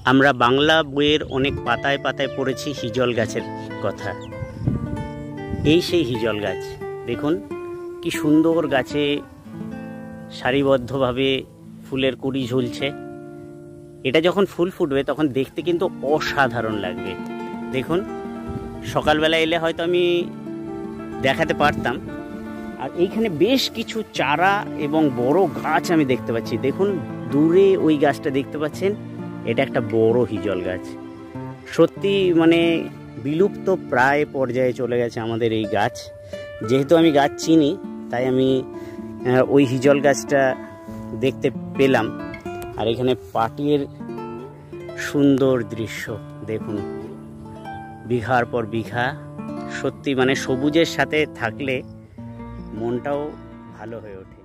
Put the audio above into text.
আমরা বাংলা বইয়ের অনেক পাতায় পাতায় পড়েছি হিজল গাছের কথা। এই সেই হিজল গাছ, দেখুন কি সুন্দর গাছে সারিবদ্ধভাবে ফুলের কুড়ি ঝুলছে। এটা যখন ফুল ফুটবে তখন দেখতে কিন্তু অসাধারণ লাগবে। দেখুন, সকালবেলা এলে হয়তো আমি দেখাতে পারতাম। আর এইখানে বেশ কিছু চারা এবং বড় গাছ আমি দেখতে পাচ্ছি। দেখুন দূরে ওই গাছটা দেখতে পাচ্ছেন, এটা একটা বড় হিজল গাছ। সত্যি মানে বিলুপ্ত প্রায় পর্যায়ে চলে গেছে আমাদের এই গাছ। যেহেতু আমি গাছ চিনি তাই আমি ওই হিজল গাছটা দেখতে পেলাম। আর এখানে পাটের সুন্দর দৃশ্য দেখুন, বিঘার পর বিঘা। সত্যি মানে সবুজের সাথে থাকলে মনটাও ভালো হয়ে ওঠে।